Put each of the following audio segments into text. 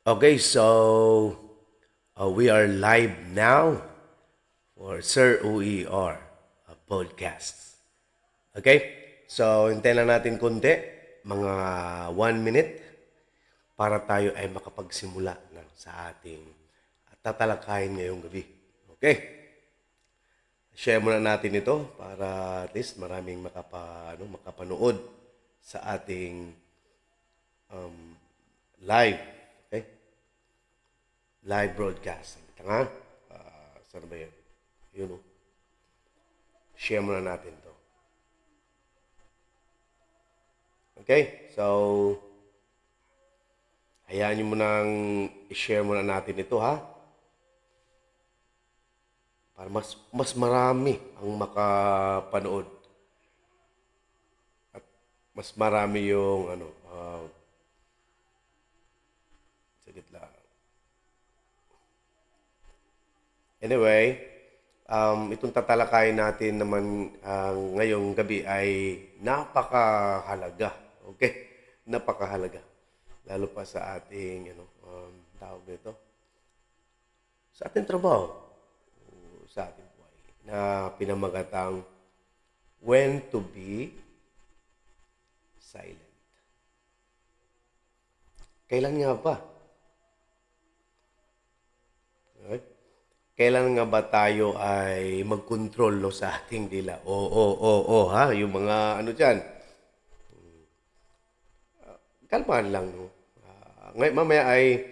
Okay, so we are live now for Sir OER podcast. Okay? So, hintayin lang natin konti, mga 1 minute, para tayo ay makapagsimula na sa ating tatalakayin ngayong gabi. Okay? Share muna natin ito para at least maraming makapanood sa ating live. Okay? Live broadcast. Ito nga. Saan ba yun? Yun o. Share muna natin to. Okay? So, hayaan nyo munang i-share muna natin ito ha. Para mas marami ang makapanood. At mas marami yung sagit lang. Anyway, itong tatalakayin natin naman ngayong gabi ay napakahalaga. Okay? Napakahalaga. Lalo pa sa ating, tawag nito, sa ating trabaho, sa ating buhay, na pinamagatang when to be silent. Kailan nga ba? Okay? Kailan nga ba tayo ay mag-control no, sa ating dila? Ha? Yung mga dyan. Kalmahan lang, no? Ngayon, mamaya ay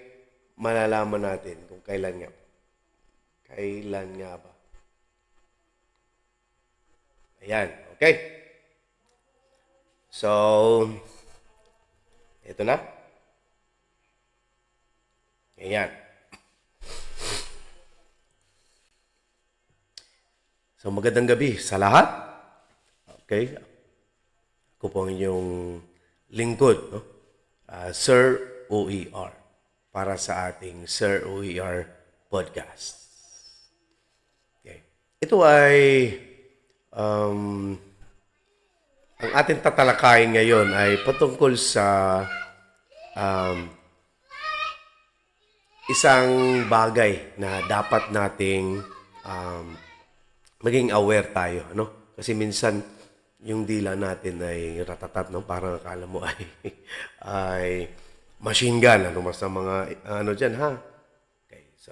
malalaman natin kung kailan nga. Kailan nga ba? Ayan, okay? So, ito na. Ayan. So, magandang gabi sa lahat. Okay? Ako po ang inyong lingkod, no? Sir OER, para sa ating Sir OER podcast. Okay. Ito ay ang ating tatalakayin ngayon ay patungkol sa isang bagay na dapat nating maging aware tayo, ano? Kasi minsan yung dila natin ay ratatat, no? Parang akala mo ay ay machine gun, ano mas mga diyan, ha? Okay, so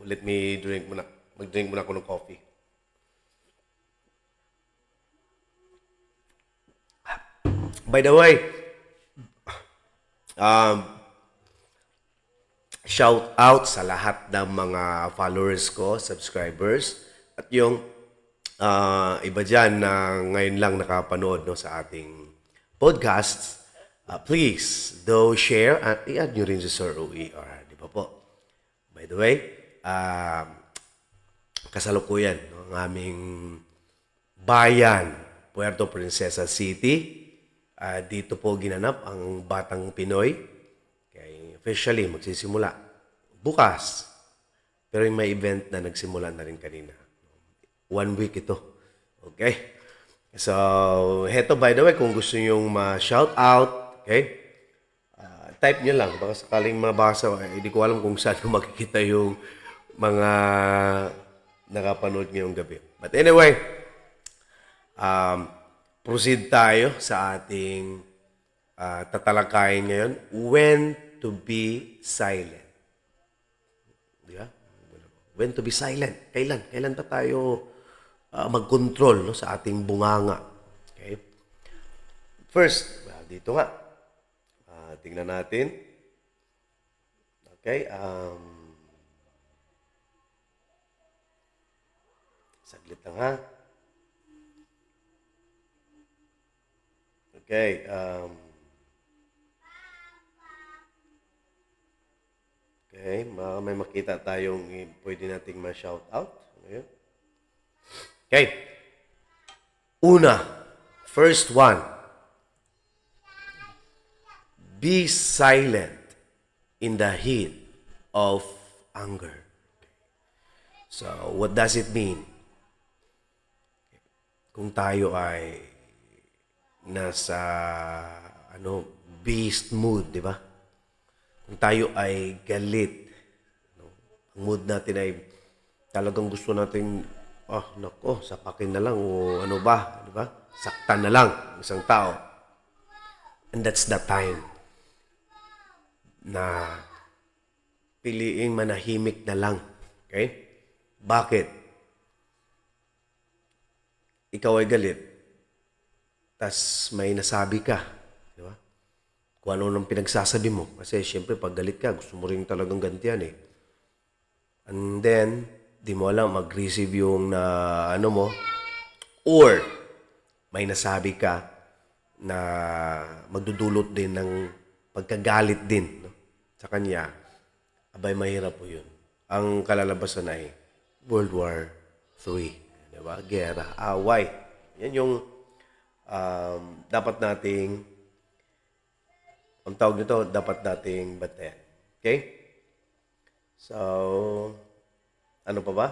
let me drink muna. Mag-drink muna ako ng coffee. By the way, shout out sa lahat ng mga followers ko, subscribers, at yung iba dyan na ngayon lang nakapanood, no, sa ating podcasts. Please, do share at i-add nyo rin sa Sir OER. Di ba po? By the way, kasalukuyan, no, ang aming bayan, Puerto Princesa City. Dito po ginanap ang Batang Pinoy. Okay, officially, magsisimula bukas. Pero may event na nagsimula na rin kanina. 1 week ito. Okay? So, heto by the way, kung gusto nyong ma-shout out, okay? Type nyo lang. Baka sakaling mabasa, hindi ko alam kung saan makikita yung mga nakapanood ngayong gabi. But anyway, proceed tayo sa ating tatalakayin ngayon. When to be silent. Di ba? When to be silent. Kailan? Kailan pa tayo mag-control, no, sa ating bunganga? Okay? First, dito nga. Tingnan natin. Okay? Saglit lang, ha? Okay. Okay. May makita tayong pwede nating ma-shout out. Ayan. Okay. Una. First one. Be silent in the heat of anger. So, what does it mean? Kung tayo ay nasa beast mood, di ba? Kung tayo ay galit, ang mood natin ay talagang gusto nating, nako, sapakin na lang o ano ba, di ba? Saktan na lang ang isang tao. And that's the time na piliing manahimik na lang. Okay? Bakit? Ikaw ay galit, tas may nasabi ka. Di ba? Kung ano nang pinagsasabi mo. Kasi syempre pag galit ka, gusto mo rin talagang gantian eh. And then, di mo alam, mag-receive yung na ano mo, or may nasabi ka na magdudulot din ng pagkagalit din no? Sa kanya, abay mahirap po yun. Ang kalalabasan ay World War III. Di ba? Gera, away. Yan yung dapat nating, ang tawag nito, dapat nating batayan. Okay? So, ano pa ba?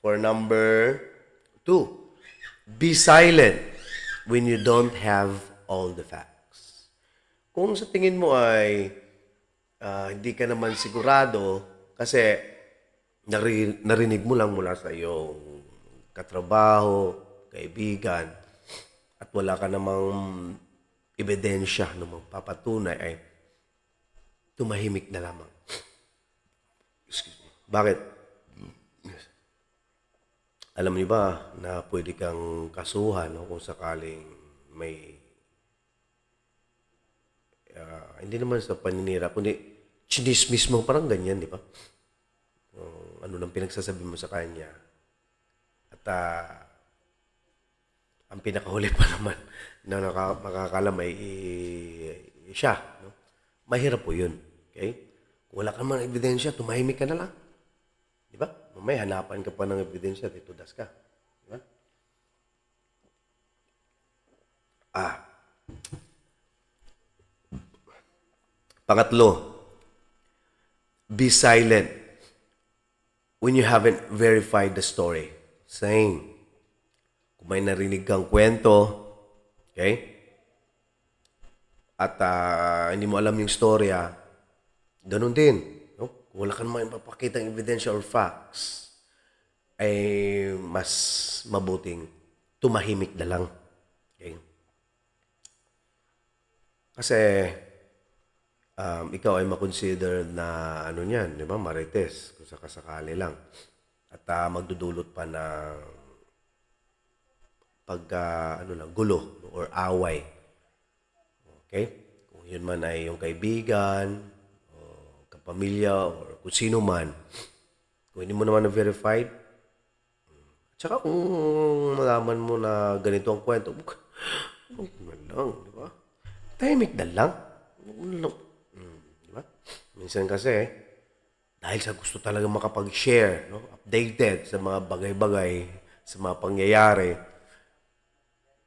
For number 2, be silent when you don't have all the facts. Kung sa tingin mo ay hindi ka naman sigurado kasi narinig mo lang mula sa iyong katrabaho, kaibigan, at wala ka namang ebidensya na magpapatunay ay tumahimik na lamang. Excuse me. Bakit? Alam niyo ba na pwede kang kasuhan no, kung sakaling may hindi naman sa paninira, kundi chinismis mo, parang ganyan, di ba? Ano nang pinagsasabi mo sa kanya. At ang pinakahuli pa naman na makakalam ay siya. No? Mahirap po yun. Okay? Kung wala ka naman ng ebidensya, tumahimik ka na lang. Di ba? Mamaya hanapan ka pa ng ebidensya, titudas ka. Di ba? Pangatlo, be silent when you haven't verified the story. Same. Kung may narinig kang kwento, okay? At hindi mo alam yung storya, ganun din. No? Kung wala ka naman ipapakita ng ebidensya or facts, ay mas mabuting tumahimik na lang. Okay? Kasi ikaw ay makonsider na ano niyan, di ba? Marites, kung sakasakali lang. At magdudulot pa na gulo or away. Okay? Kung yun man ay yung kaibigan, o kapamilya, or kung sino man, kung hindi mo naman na-verified, tsaka kung malaman mo na ganito ang kwento, huwag na lang, di ba? Tahimik na lang. Di ba? Minsan kasi, dahil sa gusto talaga makapag-share, no? Updated sa mga bagay-bagay, sa mga pangyayari,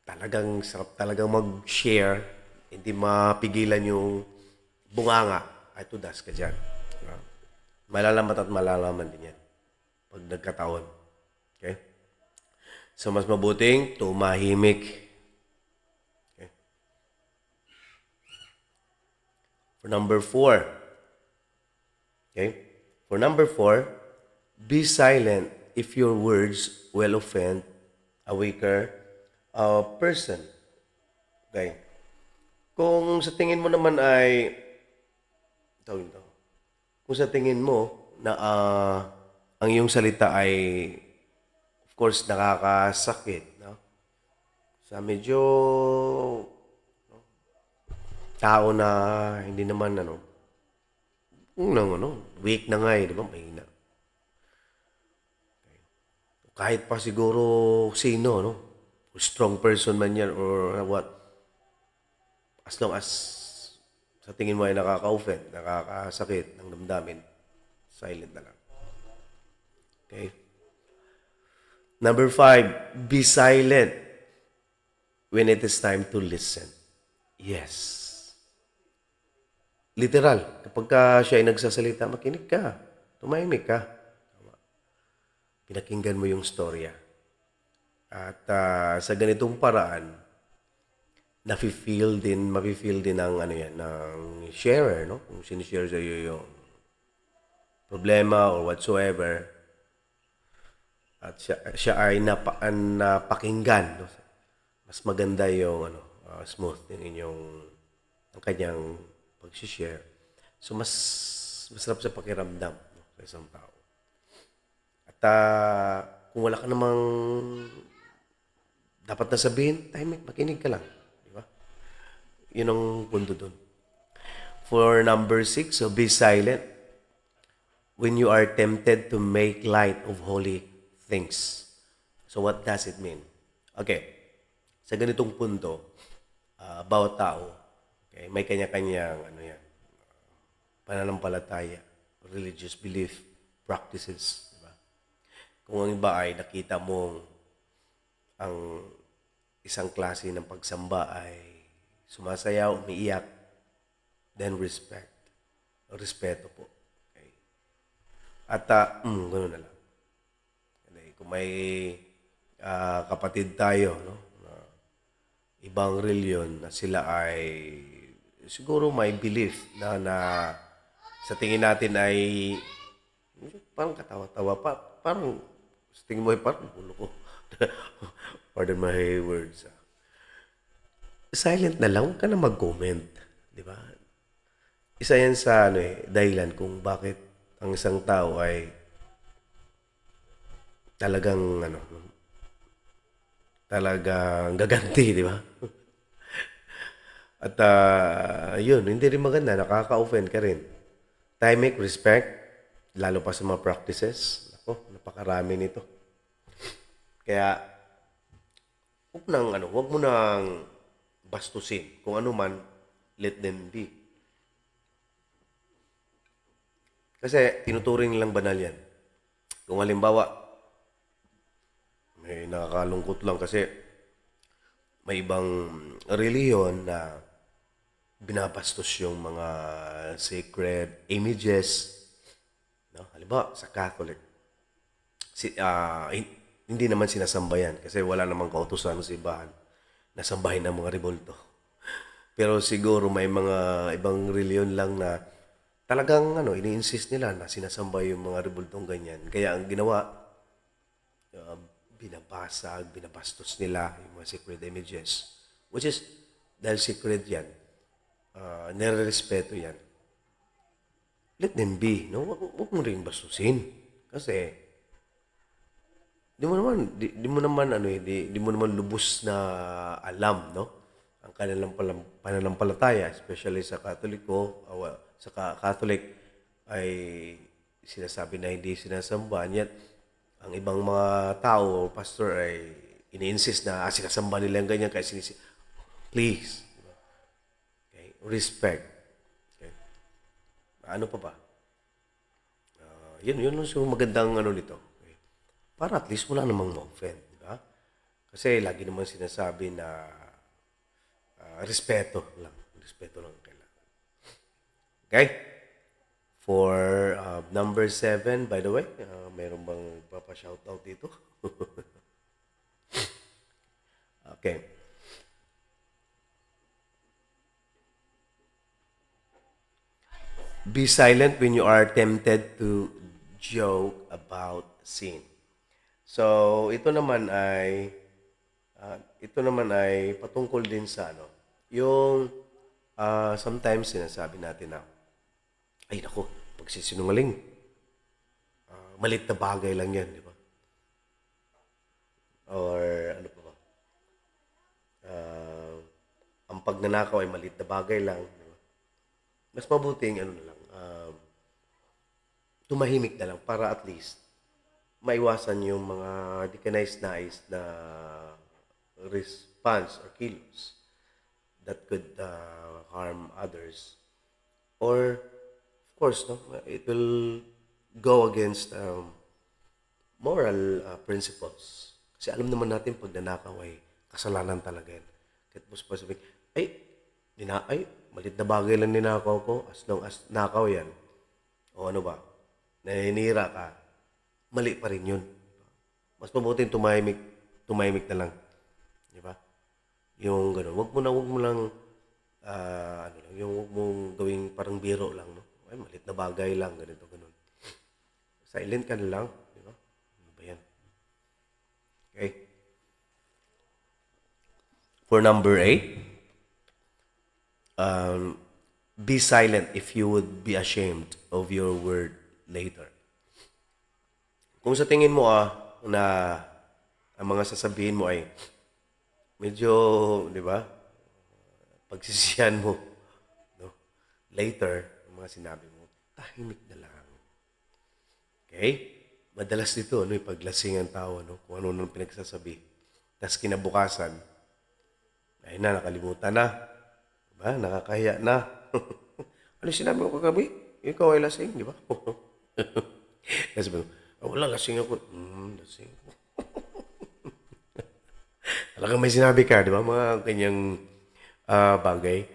talagang sarap talagang mag-share, hindi mapigilan yung bunganga. Ay, tudas ka dyan. Diba? Malalaman at malalaman din yan pag nagkataon. Okay? So, mas mabuting tumahimik. Okay? For number 4. Okay? For number 4, be silent if your words will offend a weaker person. Okay? Kung sa tingin mo naman ay, kung sa tingin mo na ang iyong salita ay, of course, nakakasakit, no? Sa medyo tao na hindi naman, weak na nga di ba? Mahina. Kahit pa siguro sino, no? Strong person man yan or what. As long as sa tingin mo ay nakaka-offend, nakakasakit ng damdamin, silent na lang. Okay? Number 5, be silent when it is time to listen. Yes. Literal, kapag siya ay nagsasalita, makinig ka. Tumahimik ka. Pinakinggan mo yung storya. At sa ganitong paraan, mafe-feel din ng ano yan, ng sharer, no? Kung sinishare sa iyo yung problema or whatsoever, at siya ay napakinggan, no? Mas maganda yung ano, smooth yung ang kanyang pag-share. So mas masarap sa pakiramdam, no, sa isang tao. At kung wala ka namang dapat na sabihin, tahimik, makinig ka lang. Di ba? Yun ang punto dun. For number 6, so be silent when you are tempted to make light of holy things. So what does it mean? Okay, sa ganitong punto, bawat tao, okay, may kanya-kanyang ano yan, pananampalataya, religious belief, practices. Diba? Kung ang iba ay nakita mong ang isang klase ng pagsamba ay sumasayaw, umiiyak, then respect. Respeto po. Okay. At gano'n na lang. Kung may kapatid tayo, no? Ibang reliyon na sila ay siguro may belief na sa tingin natin ay parang katawa-tawa pa. Parang sa tingin mo ay parang ulo ko. Pardon my words. Silent na lang, huwag ka na mag-comment. Di ba? Isa yan sa dahilan kung bakit ang isang tao ay talagang talagang gaganti, di ba? At yun, hindi rin maganda, nakaka-offend ka rin. Timing, respect, lalo pa sa mga practices. Ako, napakarami nito. Kaya, wag mo nang bastusin. Kung ano man, let them be. Kasi, tinuturing nilang banal yan. Kung halimbawa, may nakakalungkot lang kasi may ibang reliyon na binabastos yung mga sacred images. No? Halimbawa, sa Catholic, hindi naman sinasamba yan kasi wala namang kautusan sa simbahan na sambahin ang mga rebulto. Pero siguro may mga ibang reliyon lang na talagang ini-insist nila na sinasamba yung mga rebultong ganyan. Kaya ang ginawa, binabastos nila yung mga sacred images. Which is, dahil sacred yan, nire-respeto yan. Let them be, no? Huwag mo rin bastusin. Kasi, di mo naman lubos na alam, no? Ang kanilang pananampalataya, especially sa Katoliko, sa Catholic, ay sinasabi na hindi sinasambahan. Yet, ang ibang mga tao, pastor, ay ini-insist na sinasamba nila yung ganyan kaya please. Okay? Respect. Okay? Ano pa ba? Yun lang so magandang nito. Okay? Para at least wala namang ma-offend. Diba? Kasi lagi naman sinasabi na respeto lang. Respeto lang kailangan. Okay? For number 7, by the way, mayroon bang papa-shoutout dito? Okay. Be silent when you are tempted to joke about sin. So, ito naman ay patungkol din sa yung sometimes sinasabi natin na ay nako, pagsisinungaling. Malit na bagay lang yan, di ba? Or ano pa ba? Ang pagnanakaw ay malit na bagay lang. Di ba? Mas mabuting na lang, tumahimik na lang para at least maiwasan yung mga di ka nais na response or kilos that could harm others. Or, of course, no, it will go against moral principles. Kasi alam naman natin pag nanakaw ay kasalanan talaga yan. Kahit mo sabihin, malit na bagay lang ninakaw ko as long as nakaw yan. O ano ba, naninira ka, mali pa rin yun. Mas mabuting tumahimik na lang. Di ba? Yung gano'n. Wag mo lang, ano lang, yung wag mong gawing parang biro lang, no? Ay, malit na bagay lang, ganito, ganun. Silent ka na lang, di ba? Ano ba yan? Okay. For number 8, be silent if you would be ashamed of your word later. Kung sa tingin mo na ang mga sasabihin mo ay medyo, di ba, pagsisiyan mo, no? Later, ang mga sinabi mo, tahimik na lang. Okay? Madalas dito, ano, yung paglasing ang tao, no? Kung ano nang pinagsasabi. Tapos kinabukasan, ay na, nakalimutan na. Diba? Nakakahiya na. Ano sinabi mo kagabi? Ikaw ay lasing, di ba? Kasi wala, lasing ako. Lasing. Talagang may sinabi ka, di ba? Mga kanyang bagay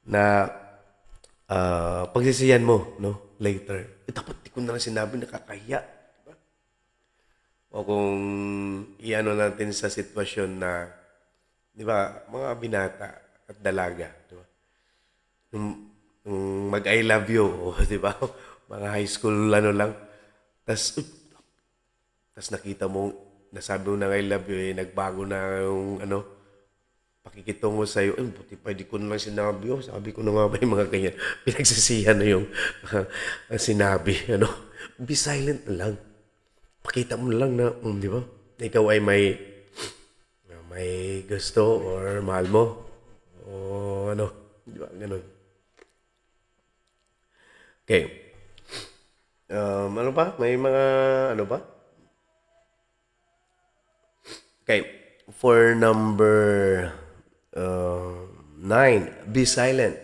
na pagsisiyan mo, no? Later. Dapat di ko na lang sinabi, nakakahiya. Diba? O kung iano natin sa sitwasyon na, di ba, mga binata at dalaga, di ba? Nung mag-I love you, o, di ba? Mga high school, ano lang. Tas nakita mo, nasabi mo na I love you, nagbago na yung, ano, pakikitungo sa'yo, buti pa, di ko na lang sinabi, sabi ko na nga ba yung mga ganyan, pinagsisihan na yung sinabi, ano, be silent na lang. Pakita mo na lang na, di ba, ikaw ay may gusto or mahal mo, o ano, di ba, ganun. Okay. Ano pa? May mga, ano ba? Okay. For number 9, be silent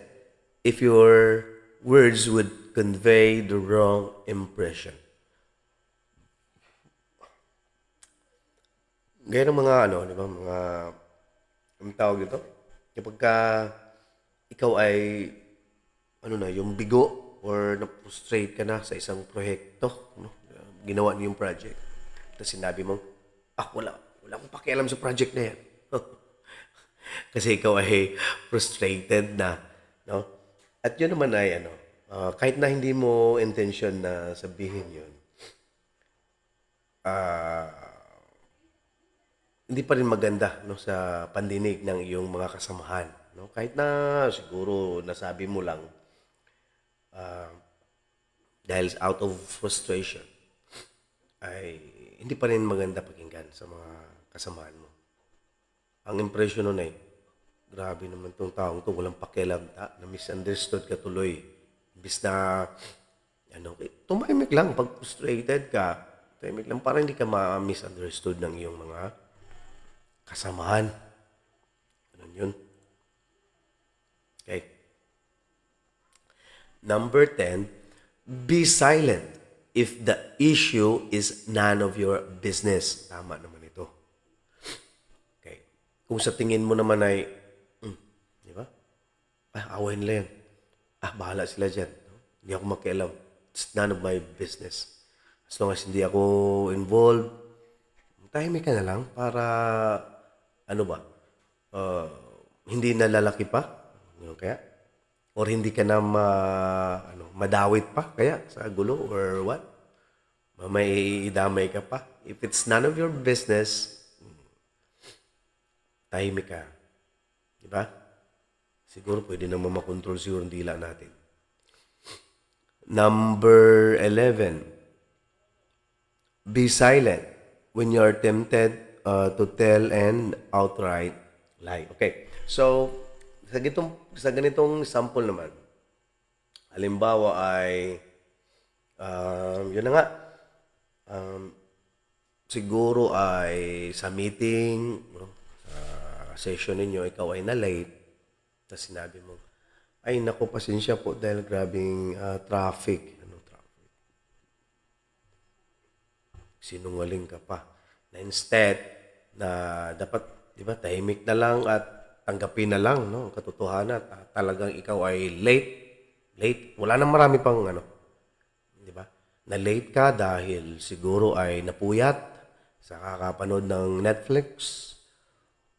if your words would convey the wrong impression. Gaya ng mga ano, di ba? Mga, ang tawag dito? Kapag ka ikaw ay, ano na, yung bigo or na-frustrate ka na sa isang proyekto, no? Ginawa niyo yung project. Tapos sinabi mo, wala akong pakialam sa project na yan. Kasi ikaw ay frustrated na, no? At yun naman ay ano, kahit na hindi mo intention na sabihin yun, hindi pa rin maganda, no, sa pandinig ng iyong mga kasamahan, no? Kahit na siguro nasabi mo lang dahil out of frustration, ay hindi pa rin maganda pakinggan sa mga kasamahan mo. Ang impression nun ay, grabe naman tong taong to, walang pakialam, na misunderstood ka tuloy. Imbis na, ano, tumahimik lang, pag frustrated ka, tumahimik lang, para hindi ka ma-misunderstood ng iyong mga kasamahan. Ganun yun. Okay. Number 10, be silent if the issue is none of your business. Tama naman ito. Okay. Kung sa tingin mo naman ay, di ba? Away nila yan. Bahala sila dyan. No? Hindi ako makialam. It's none of my business. As long as hindi ako involved, tahimik ka na lang para, ano ba, hindi na lalaki pa. Ano kaya? Or hindi ka na madawit pa kaya sa gulo or what? May idamay ka pa. If it's none of your business, tahimik ka. Diba? Siguro pwede naman makontrol siguro ang dila natin. Number 11, be silent when you are tempted to tell an outright lie. Okay. So, sa ganitong sample naman, halimbawa ay, yun na nga, siguro ay sa meeting, no, sa session ninyo, ikaw ay na-late, tapos sinabi mo, ay naku, pasensya po dahil grabing traffic. Ano traffic? Sinungaling ka pa. Na instead, na dapat, di ba, tahimik na lang at tanggapin na lang, no, ang katotohanan. Talagang ikaw ay late. Wala nang marami pang ano, di ba? Na late ka dahil siguro ay napuyat sa kakapanood ng Netflix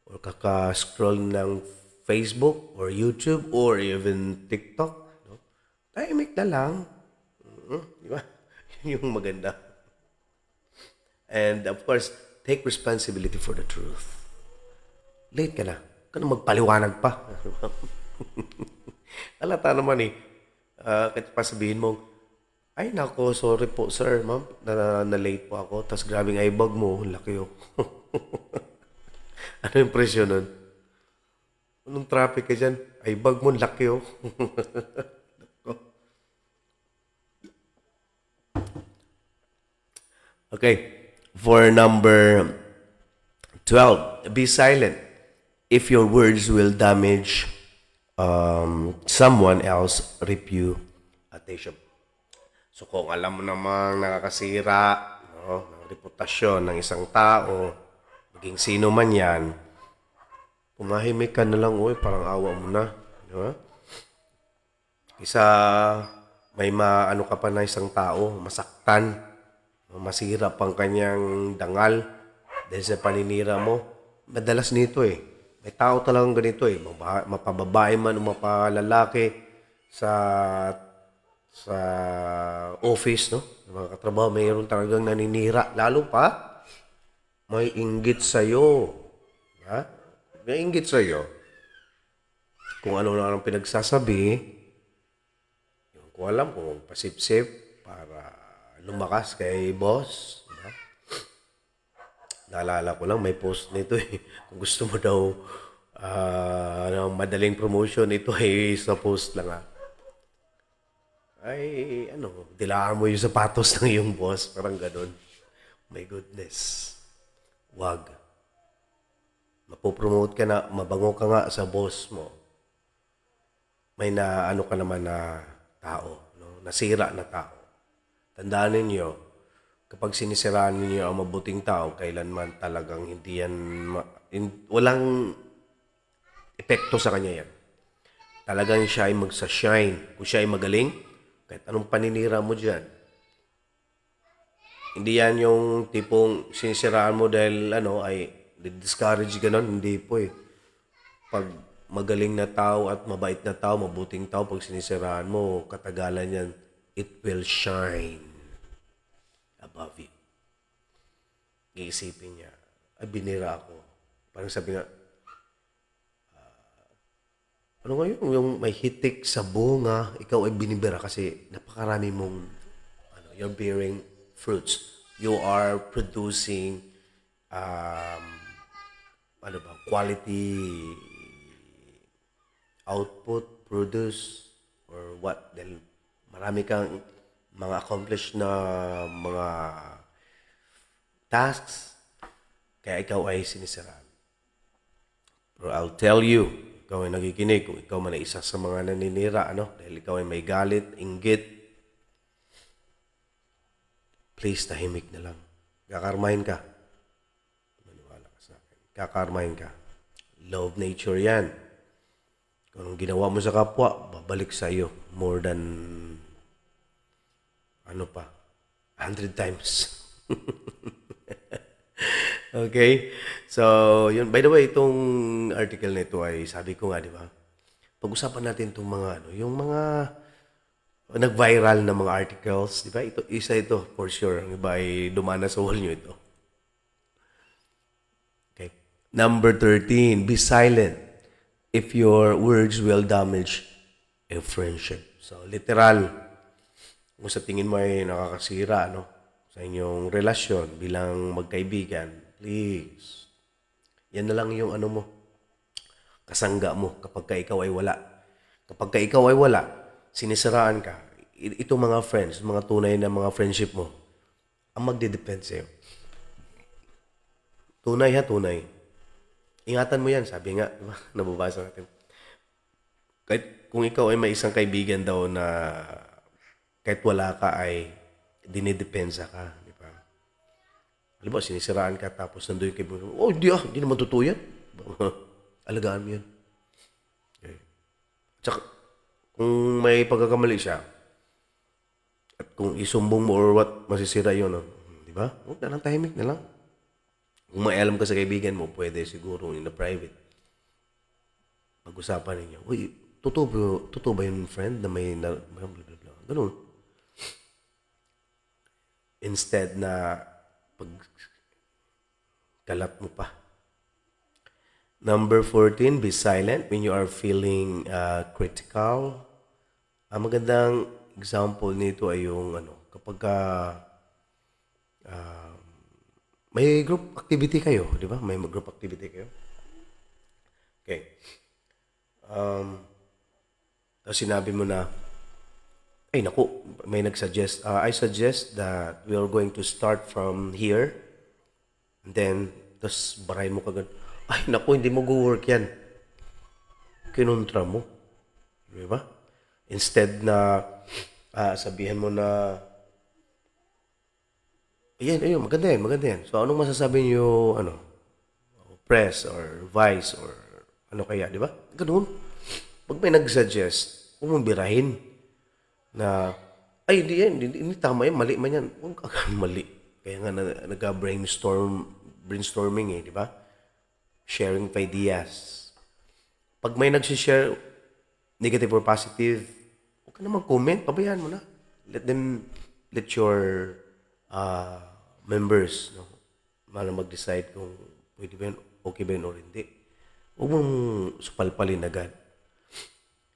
or kaka-scroll ng Facebook or YouTube or even TikTok, no? Tahimik na lang. Di ba? Yun yung maganda. And of course, take responsibility for the truth. Late ka na. Huwag ka na magpaliwanag pa. Alata naman eh. Kahit pa sabihin mo, ay nako, sorry po sir, ma'am, na late po ako. Tapos grabing eyebag mo, laki oh. Ano yung presyo nun? Anong traffic ka dyan? Eyebag mo, laki oh. Okay, for number 12, be silent if your words will damage someone else reputation. So kung alam mo namang nakakasira, no, ng reputasyon ng isang tao, maging sino man yan, pumahimik ka na lang, uy, parang awa mo na. Di ba? Isa, may maano ka pa na isang tao, masaktan, masira pang kanyang dangal dahil sa paninira mo. Madalas nito eh. May tao talagang ganito eh. Mapababae man o mapalalaki sa office, no? Mga katrabaho, mayroon talagang naninira. Lalo pa, may inggit sa'yo. Ha? May inggit sa'yo. Kung ano na ang pinagsasabi, yung ko alam kung pasip-sip para lumakas kay boss. Diba? Naalala ko lang, may post nito eh. Kung gusto mo daw madaling promotion, ito ay sa post lang ay, dilaan mo yung sapatos ng iyong boss. Parang ganun. My goodness. Wag. Mapopromote ka na, mabango ka nga sa boss mo. May ka naman na tao. No? Nasira na tao. Tandaan ninyo, kapag sinisiraan ninyo ang mabuting tao, kailanman talagang hindi yan, walang epekto sa kanya yan. Talagang siya ay magsa-shine. Kung siya ay magaling, kahit anong paninira mo dyan. Hindi yan yung tipong sinisiraan mo dahil ay discourage ganon. Hindi po eh. Pag magaling na tao at mabait na tao, mabuting tao, pag sinisiraan mo, katagalan yan, it will shine above you. Iisipin niya, ay binira ako. Parang sabi nga, ano ngayon, yung may hitik sa bunga, ikaw ay binibira kasi napakarami mong, you're bearing fruits. You are producing, quality output, produce, or what. Dahil marami kang mga accomplished na mga tasks, kaya ikaw ay sinisiraan. Pero I'll tell you, ikaw ay nakikinig, kung ikaw man ay isa sa mga naninira, dahil ikaw ay may galit, inggit, please, tahimik na lang. Kakarmahin ka. Maniwala ka sa akin. Kakarmahin ka. Love nature yan. Kung anong ginawa mo sa kapwa, babalik sa iyo more than 100 times. Okay? So, yun. By the way, itong article na ito ay sabi ko nga, di ba? Pag-usapan natin itong mga, yung mga nag-viral na mga articles, di ba? Isa ito, for sure. Ang iba ay dumana sa wall nyo ito. Okay. Number 13, be silent if your words will damage a friendship. So, literal, kung sa tingin mo ay nakakasira, sa inyong relasyon bilang magkaibigan, please. Yan na lang yung mo, kasangga mo kapag ka ikaw ay wala. Kapag ka ikaw ay wala, sinisiraan ka, itong mga friends, mga tunay na mga friendship mo, ang magdidepend sa'yo. Tunay ha, tunay. Ingatan mo yan, sabi nga, diba? Nababasa natin. Kahit kung ikaw ay may isang kaibigan daw na kahit wala ka ay dinidepensa ka, di ba? Alam mo, sinisiraan ka tapos nandoon kayo, hindi naman totoo yan. Alagaan mo yan. Okay. Tsaka, kung may pagkakamali siya, at kung isumbong mo or what, masisira yun, di ba? Huwag na lang, tahimik na lang. Kung may alam ka sa kaibigan mo, pwede siguro in the private. Pag-usapan ninyo, uy, totoo ba yun, friend, na may, blah, blah, blah, blah. Ganun. Instead na pagkalat mo pa. Number 14, be silent when you are feeling critical. Ang magandang example nito ay yung kapag may group activity kayo, di ba? May group activity kayo. Okay. Tapos sinabi mo na, ay naku, may nag-suggest. I suggest that we are going to start from here. And then, tapos baray mo kagad. Ay naku, hindi mo go-work yan. Kinontra mo. Di ba? Instead na sabihan mo na, ayun, maganda yan. So, anong masasabi niyo, press or vice or ano kaya, di ba? Ganun. Pag may nag-suggest, huwag mong birahin na, ay, hindi yan, hindi tama yan, mali man yan. Huwag ka mali. Kaya nga brainstorming di ba? Sharing of ideas. Pag may nag-share, negative or positive, huwag ka na mag-comment, pabayaan mo na. Let your members, mag-decide kung pwede ba yun, okay ba yun or hindi. Huwag mong supalpalin agad.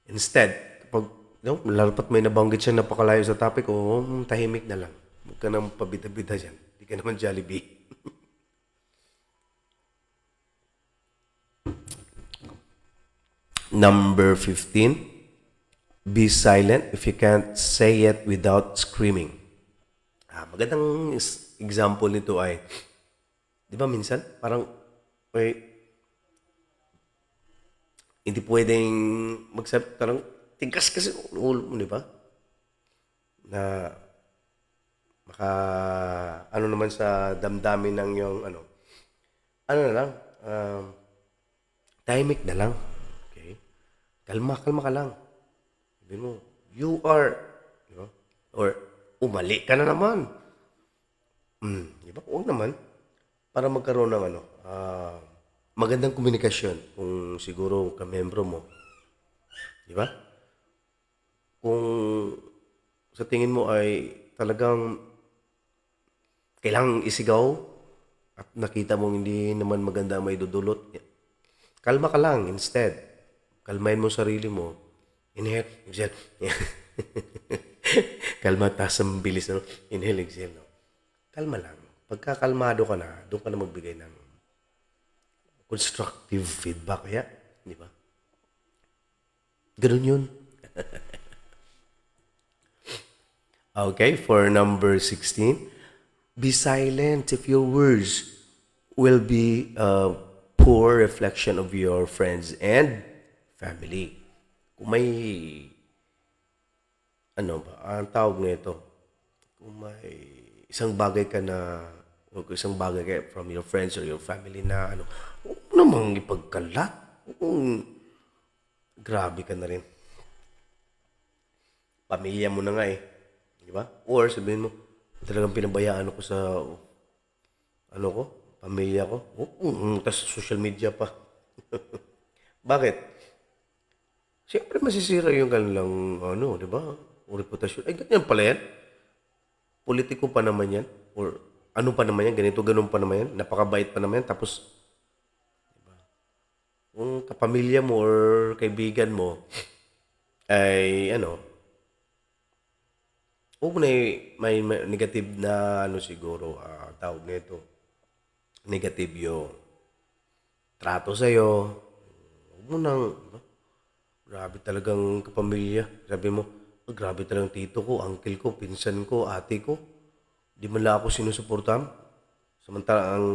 Instead, pag lalapat may nabanggit siya napakalayo sa topic, tahimik na lang. Huwag ka nang pabida-bida dyan. Hindi ka naman Jollibee. Number 15, be silent if you can't say it without screaming. Magandang example nito ay, di ba minsan, parang, hindi pwedeng magsabi, parang, tingkas kasi ulo mo, di ba? Na, naman sa damdamin ng yung, na lang, tahimik na lang. Okay? Kalma ka lang. Sabi mo, you are, di ba? Or, umali ka na naman. Di ba? Huwag naman. Para magkaroon ng magandang komunikasyon kung siguro kamembro mo. Di ba? Kung sa tingin mo ay talagang kailangang isigaw at nakita mong hindi naman maganda may dudulot, kalma ka lang instead. Kalmahin mo sarili mo. Inhale, exhale. Kalma, taas ang bilis. Inhale, exhale. Kalma lang. Pagkakalmado ka na, doon ka na magbigay ng constructive feedback. Kaya, di ba? Ganun yun. Okay, for number 16, be silent if your words will be a poor reflection of your friends and family. Kung may, ang tawag nito, kung may isang bagay ka na, o isang bagay ka from your friends or your family na, huwag namang ipagkalat. Grabe ka na rin. Pamilya mo na nga di ba? Or sabihin mo, talagang pinabayaan ako sa, pamilya ko. Tas social media pa. Bakit? Siyempre masisira yung kanilang, di ba? O reputasyon. Ay, ganyan pala yan. Politiko pa naman yan. Or ano pa naman yan. Ganun pa naman yan. Napakabait pa naman yan. Tapos, diba? Kung kapamilya mo or kaibigan mo, ay, huwag na may negative na, siguro, tawag nito. Negative yung trato sa'yo. Huwag mo nang, grabe talagang kapamilya. Sabi mo, grabe talagang tito ko, uncle ko, pinsan ko, ate ko. Di man lang ako sinusuportahan. Samantala, ang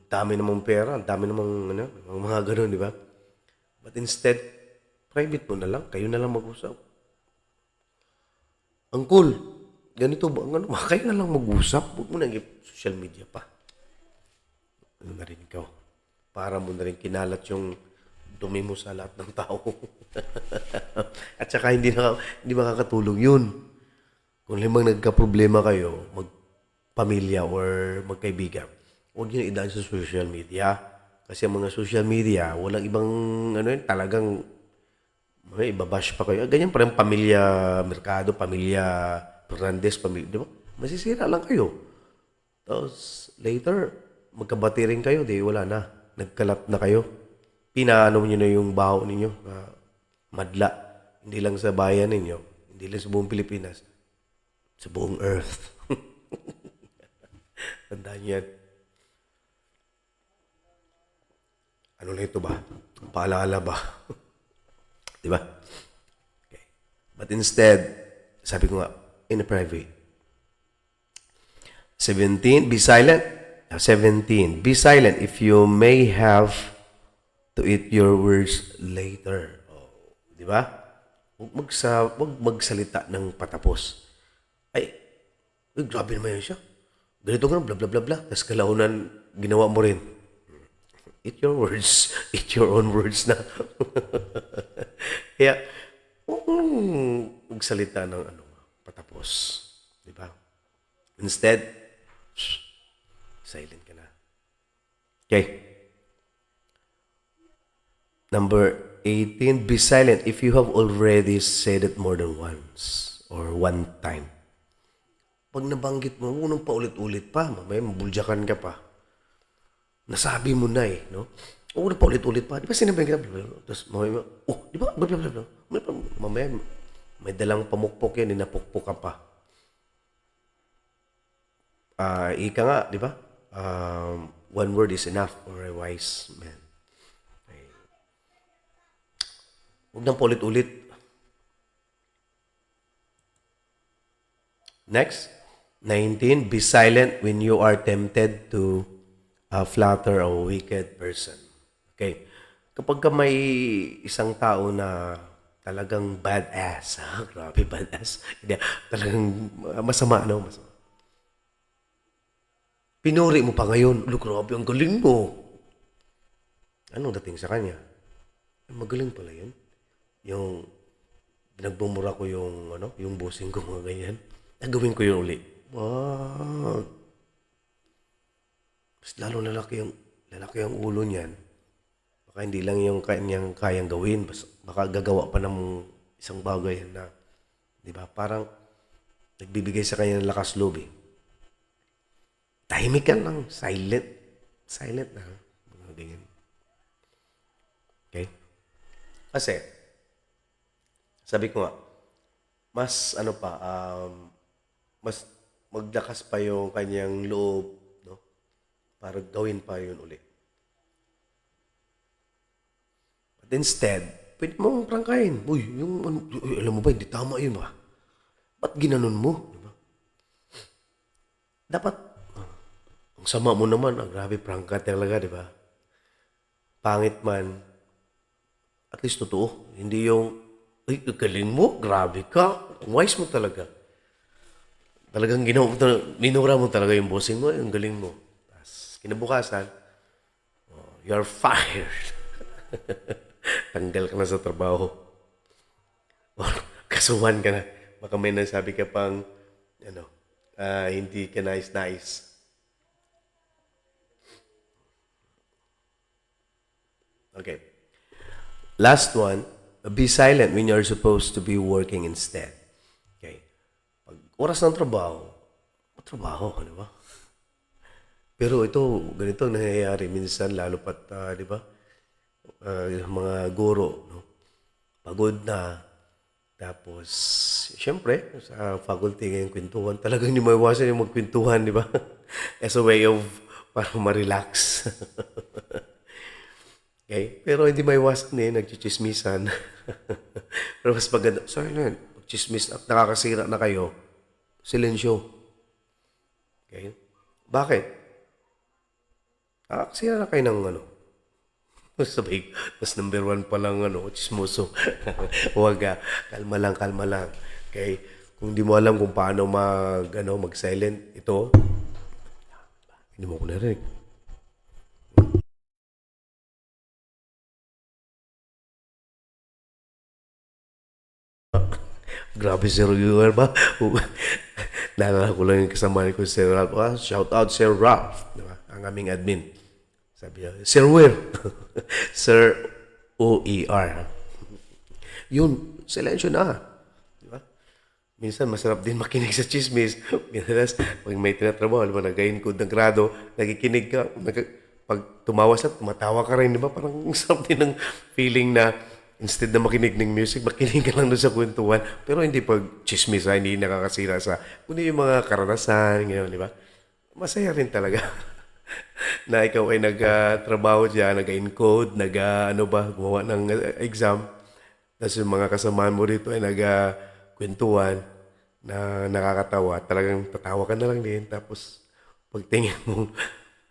dami namang pera, ang dami namang, mga ganun, di ba? But instead, private mo na lang, kayo na lang mag-usap. Uncle, ganito ba? Kayo na lang mag-usap. Huwag mo na social media pa. Na rin ikaw. Para mo na rin kinalat yung dumi mo sa lahat ng tao. At saka hindi makakatulong yun. Kung limang nagka-problema kayo, magpamilya or magkaibigan, huwag niyo idaan sa social media. Kasi ang mga social media, walang ibang ano yun, talagang may ibabash pa kayo. Ganyan pa rin pamilya Mercado, pamilya Fernandez, pamilya, di ba? Masisira lang kayo. Tapos later, magkabati rin kayo, di wala na. Nagkalat na kayo. Pinaano niyo na yung baho ninyo. Madla. Hindi lang sa bayan ninyo. Hindi lang sa buong Pilipinas. Sa buong earth. Tandaan niyo yan. Ano lang ito ba? Paalala ba? Di ba? Okay. But instead, sabi ko nga, in a private. 17, be silent. 17, be silent if you may have to eat your words later. Oh, di ba? Huwag magsalita ng patapos. Ay, grabe naman yun siya. Ganito nga, bla bla bla bla. Tapos kalaunan, ginawa mo rin. Eat your words. Eat your own words na. Kaya, huwag mong magsalita ng patapos. Di ba? Instead, silent ka na. Okay. Number 18, be silent if you have already said it more than once or one time. Pag nabanggit mo, huwag nang paulit-ulit pa. Mamaya mabuljakan ka pa. Nasabi mo na eh, no? Huwag nang paulit-ulit pa. Di ba sinabi ka? Tapos mamaya, di ba? Mamaya, may dalang pamukpok yan, ninapukpok ka pa. Ika nga, di ba? One word is enough for a wise man. Okay. Huwag nang paulit-ulit. Next, 19, be silent when you are tempted to flatter a wicked person. Okay. Kapag ka may isang tao na talagang badass, grabe badass, hindi, talagang masama, no? Masama. Pinuri mo pa ngayon, grabe, ang galing mo. Anong dating sa kanya? Magaling pala yun. Yung pinagbumura ko yung, yung bossing ko, mga ganyan. Nagawin ko yun uli. Wow. Mas lalo lalaki ang ulo niyan. Baka hindi lang yung kanyang kayang gawin. Baka gagawa pa ng isang bagay na, di ba, parang nagbibigay sa kanya ng lakas loob eh. Tahimik ka lang. Silent. Silent na. Mga ganyan. Okay? Kasi, sabi ko nga, mas mas maglakas pa yung kanyang loob, no? Para gawin pa yun uli. But instead, pwede mong prangkahin. Uy, alam mo ba, hindi tama yun ba? Ba't ginanon mo? Diba? Dapat, ang sama mo naman, grabe, prangka talaga, di ba? Pangit man, at least totoo. Hindi yung, ay, galing mo, grabe ka, wise mo talaga. Talagang minura mo talaga yung bossing mo, yung galing mo. Tapos, kinabukasan, you're fired. Tanggal ka na sa trabaho. Or, kasuhan ka na. Baka may nasabi ka pang, hindi ka nice. Okay. Last one, be silent when you're supposed to be working instead. Okay. Pag oras ng trabaho, di ba? Pero ito, ganito nangyayari minsan, lalo pat, di ba? Mga guro, no? Pagod na. Tapos, syempre, sa faculty ngayong kwentuhan, talagang hindi maiwasan yung magkwentuhan, di ba? As a way of, para ma-relax. Okay? Pero hindi maiwasan eh, nagchichismisan. Pero mas maganda, silent. Pag-chismis at nakakasira na kayo, silensyo. Okay? Bakit? Nakakasira na kayo ng sabay, mas number 1 pa lang chismoso. Huwag kalma lang. Okay? Kung di mo alam kung paano mag-silent, ito, hindi mo ko narinig. Grabe si Reviewer ba? Naalala ko lang yung kasama ko si Ralph. Shout out Sir Ralph. Diba? ang aming admin. Sabi niya, Sir Wer. Sir O-E-R. Yun, silensyo na. Di ba? Minsan, masarap din makinig sa chismis. Madalas, pag may tinatrabaho, alam mo, nag-encode ng grado, nakikinig ka, pag tumawas at tumatawa ka rin, di ba? Parang sarap din ng feeling na instead na makinig ng music, makinig ka lang doon sa kwentuhan. Pero hindi pag chismis, hindi nakakasira sa, kundi yung mga karanasan, gano'n, di ba? Masaya rin talaga. Na ikaw ay nag-trabaho dyan, nag-encode, ano ba, gumawa ng exam. Tapos yung mga kasamahan mo rito ay nag-kwentuhan na nakakatawa. Talagang tatawa ka na lang din. Tapos pagtingin mo,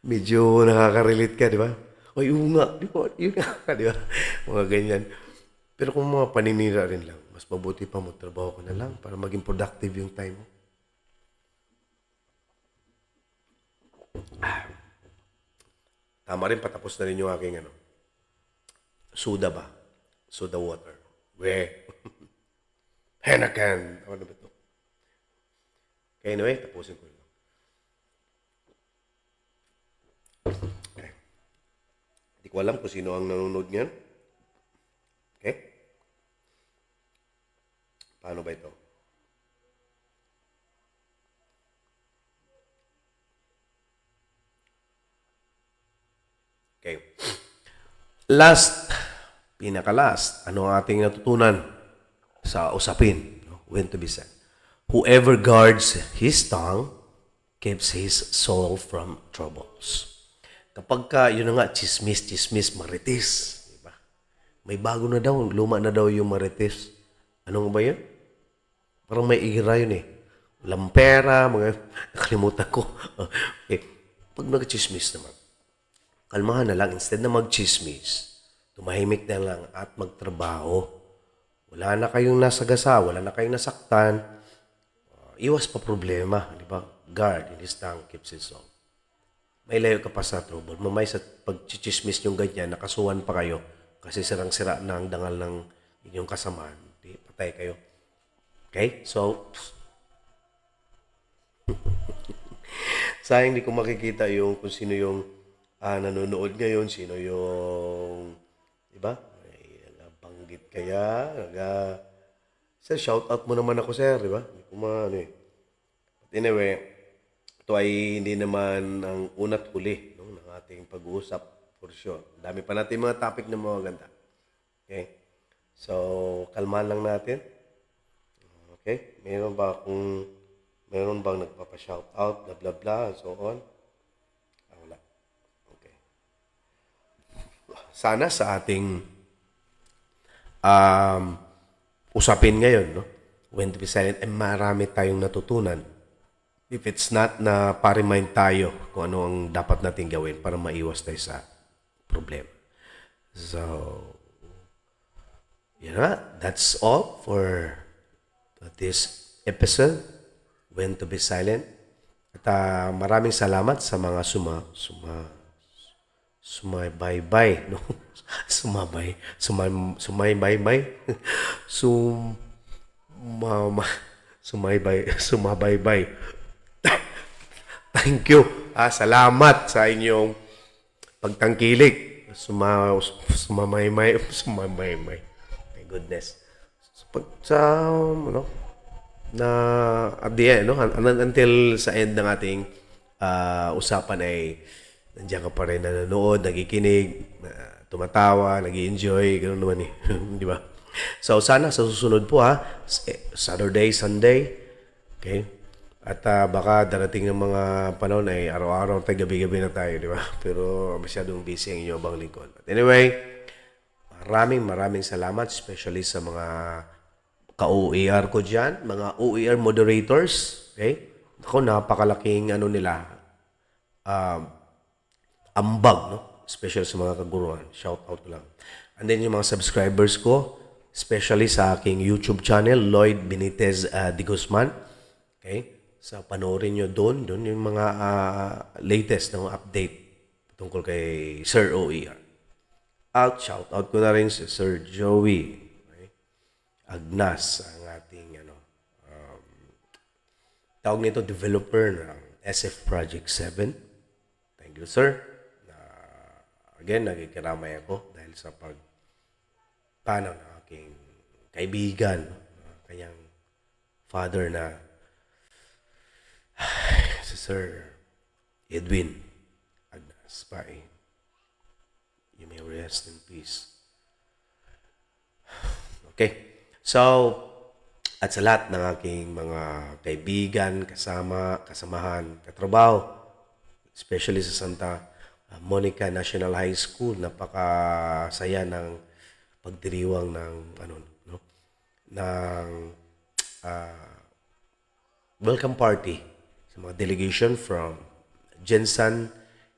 medyo nakaka-relate ka, di ba? Ay, oo nga, di ba? Yun nga, di ba? Mga ganyan. Pero kung mga paninira rin lang, mas mabuti pa magtrabaho ka na lang para maging productive yung time mo. Tama rin, patapos na rin yung aking soda ba? Soda water. We. Henakan. Ano ba ito? Okay, anyway, tapusin ko lang. Okay. Hindi ko alam kung sino ang nanonood ngayon. Okay? Paano ba ito? Okay. Last, pinaka-last, ano ang ating natutunan sa usapin? No? When to be said. Whoever guards his tongue keeps his soul from troubles. Kapag ka, yun na nga, chismis, marites. Diba? May bago na daw, luma na daw yung marites. Anong ba yun? Parang may ira yun eh. Lampera, mga, nakalimutan ko. Okay. Pag nag-chismis naman, kalmahan na lang. Instead na mag-chismis, tumahimik na lang at magtrabaho. Wala na kayong nasagasa, wala na kayong nasaktan. Iwas pa problema, di ba? Guard in his tongue keeps his soul. May layo ka pa sa trouble. Mamay sa pag-chismis yung ganyan, nakasuhan pa kayo kasi sirang-sira na ang dangal ng inyong kasamaan. Di, patay kayo. Okay? So, sayang hindi ko makikita yung kung sino yung nanonood ngayon, sino yung, di ba? May nabanggit kaya, sir, shout out mo naman ako, sir, di ba? Hindi ko ano eh. But anyway, ito ay hindi naman ang una't huli no, ng ating pag-uusap for sure. Dami pa natin mga topic na mga ganda. Okay? So, kalmahan lang natin. Okay? Meron bang nagpapa-shout out, bla bla bla, and so on? Wala. Okay. Sana sa ating usapin ngayon, no? When to be silent, marami tayong natutunan. If it's not na pa-remind tayo kung ano ang dapat natin gawin para maiwas tayo sa problema. So, that's all for this episode, When to be Silent. At maraming salamat sa mga sumaybay, no? Sumabaybay. Thank you. Salamat sa inyong pagtangkilik. Sumabaybay. My goodness. Na at the end, no? Until sa end ng ating usapan ay nandiyan ka pa rin nanonood, nagikinig, tumatawa, nag-enjoy, ganoon naman eh. Di ba? So, sana sa susunod po Saturday, Sunday, okay? At baka darating ng mga panahon ay araw-araw tayo, gabi-gabi na tayo, di ba? Pero masyadong busy ang inyong bang lingkod. But anyway, maraming salamat, especially sa mga ka-OER ko dyan, mga OER moderators, okay? Ako, napakalaking nila, ambag, no? Especially sa mga kaguruan. Shout out ko lang. And then yung mga subscribers ko, especially sa aking YouTube channel, Lloyd Benitez de Guzman. Okay? So, panoorin nyo doon yung mga latest na update tungkol kay Sir OER. Shout out ko na rin si Sir Joey Agnas, ang ating tawag nito developer ng SF Project 7. Thank Thank you, sir. Again, nagkikiramay ako dahil sa panaw ng aking kaibigan, no? Kanyang father na si Sir Edwin Agnas Pai. You may rest in peace. Okay. So, at sa lahat ng aking mga kaibigan, kasamahan, katrabaho, especially sa Santa Monica National High School, napakasaya ng pagdiriwang ng no, ng welcome party sa mga delegation from Jensan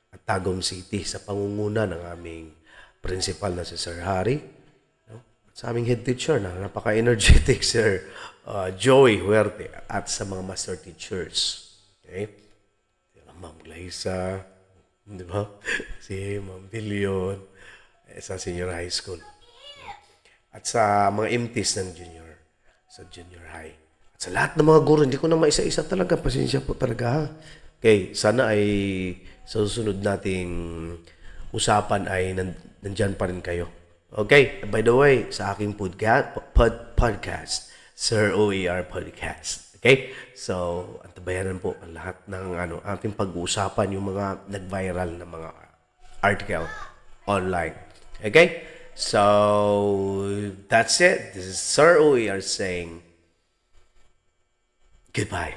at Tagum City sa pangunguna ng aming principal na si Sir Harry, no? At sa aming head teacher na napaka-energetic Sir Joey Huerte at sa mga master teachers. Okay? Ma'am Glaisa, di ba? Si Ma'am Billion, sa senior high school. At sa mga MTs ng sa junior high. At sa lahat ng mga guro, hindi ko na maisa-isa talaga. Pasensya po talaga, ha? Okay, sana ay sa susunod nating usapan ay nandyan pa rin kayo. Okay, by the way, sa aking podcast, Sir OER Podcast. Okay? So, antabayanan po ang lahat ng ating pag-uusapan, yung mga nag-viral na mga article online. Okay? So, that's it. This is Sir OER saying goodbye.